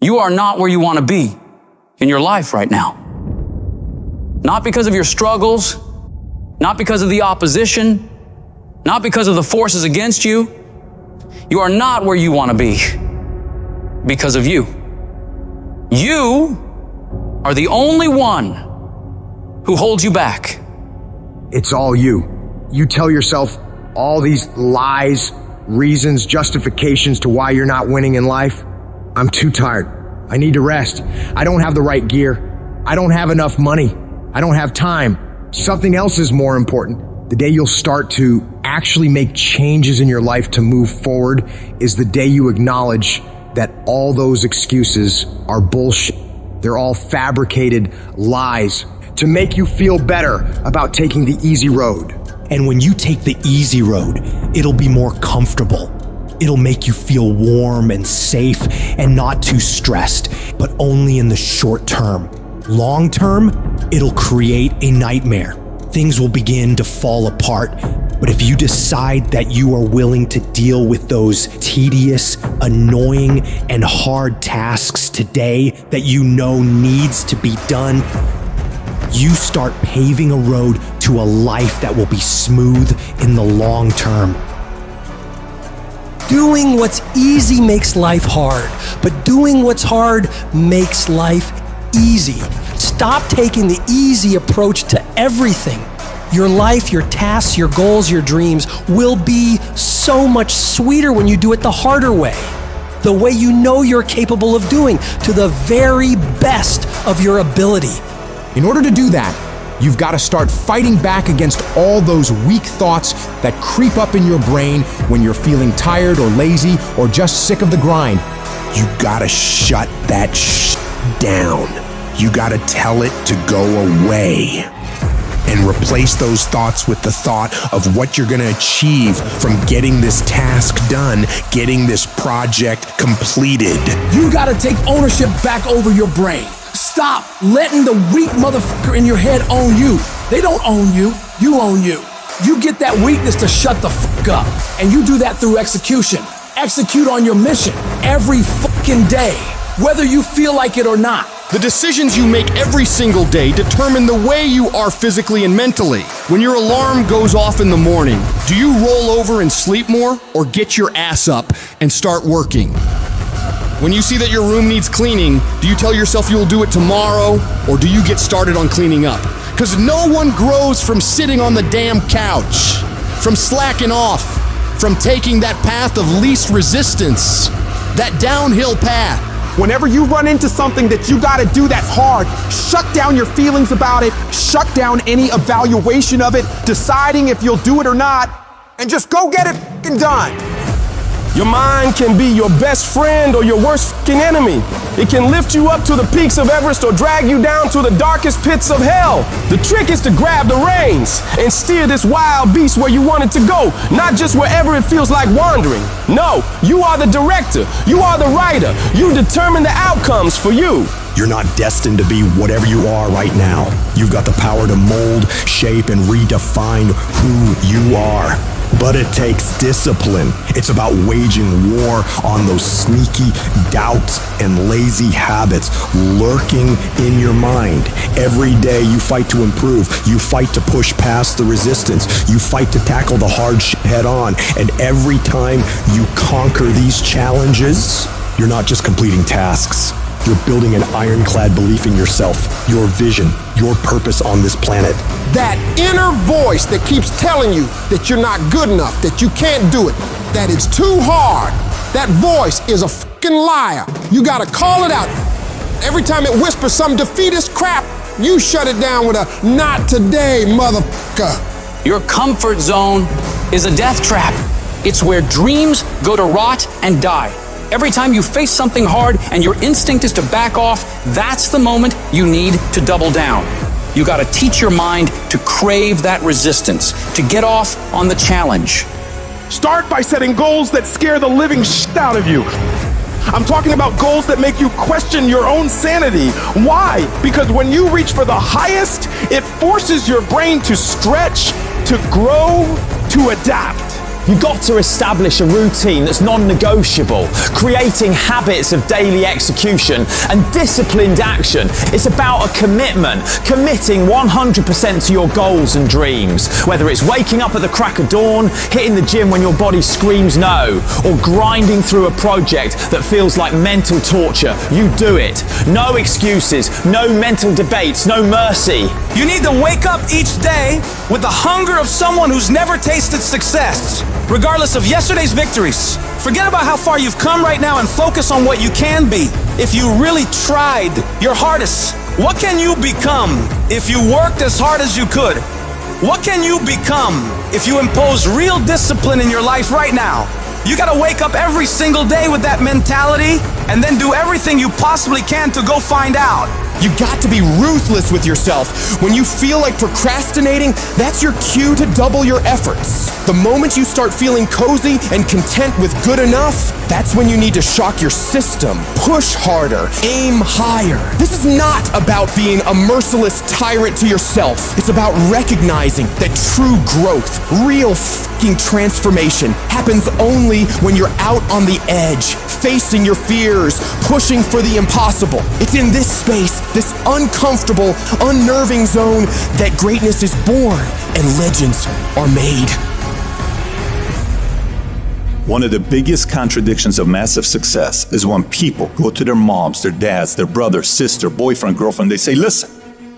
You are not where you want to be in your life right now. Not because of your struggles, not because of the opposition, not because of the forces against you. You are not where you want to be because of you. You are the only one who holds you back. It's all you. You tell yourself all these lies, reasons, justifications to why you're not winning in life. I'm too tired. I need to rest. I don't have the right gear. I don't have enough money. I don't have time. Something else is more important. The day you'll start to actually make changes in your life to move forward is the day you acknowledge that all those excuses are bullshit. They're all fabricated lies to make you feel better about taking the easy road. And when you take the easy road, it'll be more comfortable. It'll make you feel warm and safe and not too stressed, but only in the short term. Long term, it'll create a nightmare. Things will begin to fall apart. But if you decide that you are willing to deal with those tedious, annoying, and hard tasks today that you know needs to be done, you start paving a road to a life that will be smooth in the long term. Doing what's easy makes life hard, but doing what's hard makes life easy. Stop taking the easy approach to everything. Your life, your tasks, your goals, your dreams will be so much sweeter when you do it the harder way. The way you know you're capable of doing, to the very best of your ability. In order to do that, you've got to start fighting back against all those weak thoughts that creep up in your brain when you're feeling tired or lazy or just sick of the grind. You gotta shut that down. You gotta tell it to go away. And replace those thoughts with the thought of what you're gonna achieve from getting this task done, getting this project completed. You gotta take ownership back over your brain. Stop letting the weak motherfucker in your head own you. They don't own you, you own you. You get that weakness to shut the fuck up. And you do that through execution. Execute on your mission every fucking day, whether you feel like it or not. The decisions you make every single day determine the way you are physically and mentally. When your alarm goes off in the morning, do you roll over and sleep more, or get your ass up and start working? When you see that your room needs cleaning, do you tell yourself you'll do it tomorrow, or do you get started on cleaning up? Because no one grows from sitting on the damn couch, from slacking off, from taking that path of least resistance, that downhill path. Whenever you run into something that you gotta do that's hard, shut down your feelings about it, shut down any evaluation of it, deciding if you'll do it or not, and just go get it f***ing done. Your mind can be your best friend or your worst f***ing enemy. It can lift you up to the peaks of Everest or drag you down to the darkest pits of hell. The trick is to grab the reins and steer this wild beast where you want it to go, not just wherever it feels like wandering. No, you are the director. You are the writer. You determine the outcomes for you. You're not destined to be whatever you are right now. You've got the power to mold, shape, and redefine who you are. But it takes discipline. It's about waging war on those sneaky doubts and lazy habits lurking in your mind. Every day you fight to improve. You fight to push past the resistance. You fight to tackle the hard shit head on. And every time you conquer these challenges, you're not just completing tasks. You're building an ironclad belief in yourself, your vision, your purpose on this planet. That inner voice that keeps telling you that you're not good enough, that you can't do it, that it's too hard, that voice is a fucking liar. You gotta call it out. Every time it whispers some defeatist crap, you shut it down with a "not today, motherfucker." Your comfort zone is a death trap. It's where dreams go to rot and die. Every time you face something hard and your instinct is to back off, that's the moment you need to double down. You gotta teach your mind to crave that resistance, to get off on the challenge. Start by setting goals that scare the living shit out of you. I'm talking about goals that make you question your own sanity. Why? Because when you reach for the highest, it forces your brain to stretch, to grow, to adapt. You've got to establish a routine that's non-negotiable, creating habits of daily execution and disciplined action. It's about a commitment, committing 100% to your goals and dreams. Whether it's waking up at the crack of dawn, hitting the gym when your body screams no, or grinding through a project that feels like mental torture, you do it. No excuses, no mental debates, no mercy. You need to wake up each day with the hunger of someone who's never tasted success, regardless of yesterday's victories. Forget about how far you've come right now and focus on what you can be. If you really tried your hardest, what can you become if you worked as hard as you could? What can you become if you impose real discipline in your life right now? You gotta wake up every single day with that mentality and then do everything you possibly can to go find out. You got to be ruthless with yourself. When you feel like procrastinating, that's your cue to double your efforts. The moment you start feeling cozy and content with good enough, that's when you need to shock your system. Push harder, aim higher. This is not about being a merciless tyrant to yourself. It's about recognizing that true growth, real fucking transformation happens only when you're out on the edge, facing your fears, pushing for the impossible. It's in this space, this uncomfortable, unnerving zone, that greatness is born and legends are made. One of the biggest contradictions of massive success is when people go to their moms, their dads, their brother, sister, boyfriend, girlfriend, they say, listen,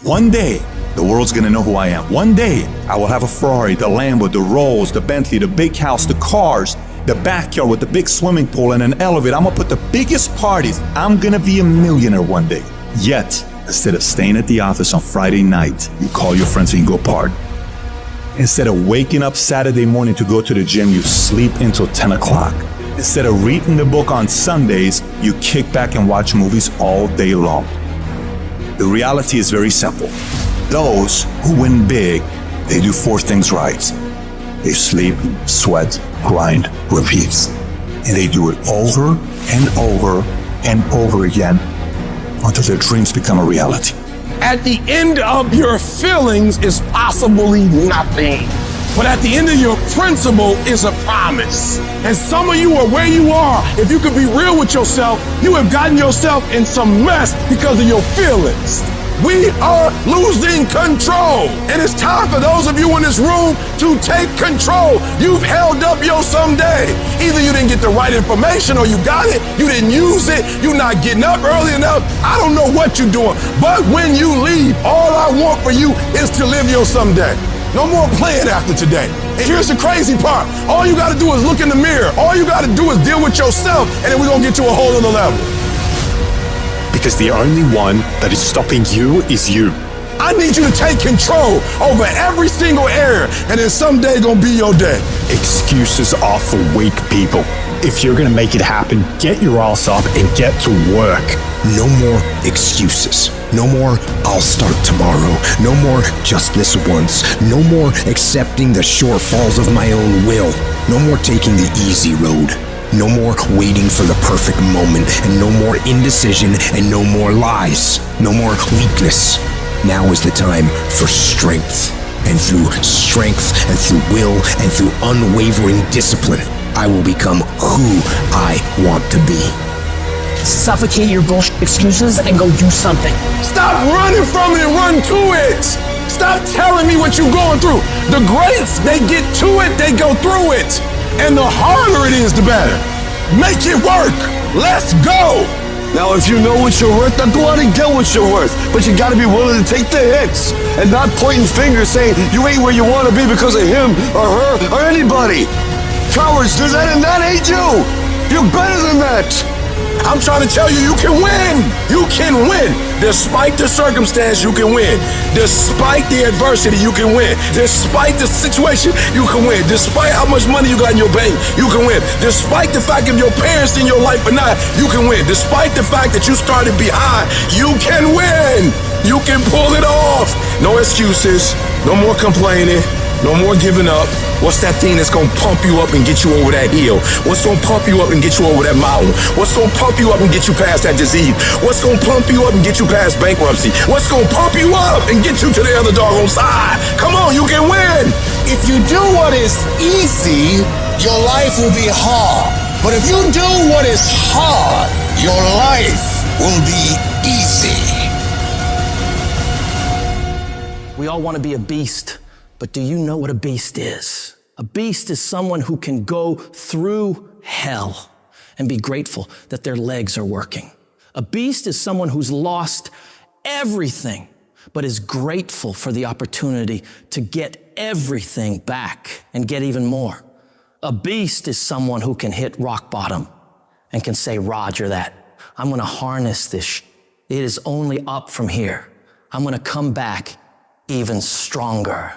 one day the world's gonna know who I am. One day I will have a Ferrari, the Lambo, the Rolls, the Bentley, the big house, the cars, the backyard with the big swimming pool and an elevator. I'm gonna put the biggest parties. I'm gonna be a millionaire one day. Yet, instead of staying at the office on Friday night, you call your friends and you go party. Instead of waking up Saturday morning to go to the gym, you sleep until 10 o'clock. Instead of reading the book on Sundays, you kick back and watch movies all day long. The reality is very simple. Those who win big, they do 4 things right. They sleep, sweat, grind, repeat. And they do it over and over and over again until their dreams become a reality. At the end of your feelings is possibly nothing. But at the end of your principle is a promise. And some of you are where you are. If you could be real with yourself, you have gotten yourself in some mess because of your feelings. We are losing control. And it's time for those of you in this room to take control. You've held up your someday. Either you didn't get the right information or you got it, you didn't use it, you're not getting up early enough. I don't know what you're doing. But when you leave, all I want for you is to live your someday. No more playing after today. And here's the crazy part. All you gotta do is look in the mirror. All you gotta do is deal with yourself, and then we're gonna get to a whole other level. Because the only one that is stopping you is you. I need you to take control over every single area, and then someday gonna be your day. Excuses are for weak people. If you're gonna make it happen, get your ass up and get to work. No more excuses. No more, I'll start tomorrow. No more, just this once. No more accepting the shortfalls of my own will. No more taking the easy road. No more waiting for the perfect moment, and no more indecision, and no more lies. No more weakness. Now is the time for strength. And through strength, and through will, and through unwavering discipline, I will become who I want to be. Suffocate your bullshit excuses and go do something. Stop running from it and run to it. Stop telling me what you're going through. The greats, they get to it, they go through it. And the harder it is, the better. Make it work. Let's go. Now, if you know what you're worth, then go out and get what you're worth. But you gotta be willing to take the hits and not pointing fingers saying you ain't where you wanna be because of him or her or anybody. Cowards do that, and that ain't you. You're better than that. I'm trying to tell you, you can win. You can win. Despite the circumstance, you can win. Despite the adversity, you can win. Despite the situation, you can win. Despite how much money you got in your bank, you can win. Despite the fact if your parents in your life or not, you can win. Despite the fact that you started behind, you can win. You can pull it off. No excuses. No more complaining. No more giving up. What's that thing that's gonna pump you up and get you over that hill? What's gonna pump you up and get you over that mountain? What's gonna pump you up and get you past that disease? What's gonna pump you up and get you past bankruptcy? What's gonna pump you up and get you to the other doggone side? Come on, you can win. If you do what is easy, your life will be hard. But if you do what is hard, your life will be easy. We all want to be a beast, but do you know what a beast is? A beast is someone who can go through hell and be grateful that their legs are working. A beast is someone who's lost everything, but is grateful for the opportunity to get everything back and get even more. A beast is someone who can hit rock bottom and can say, Roger that. I'm going to harness this. It is only up from here. I'm going to come back even stronger.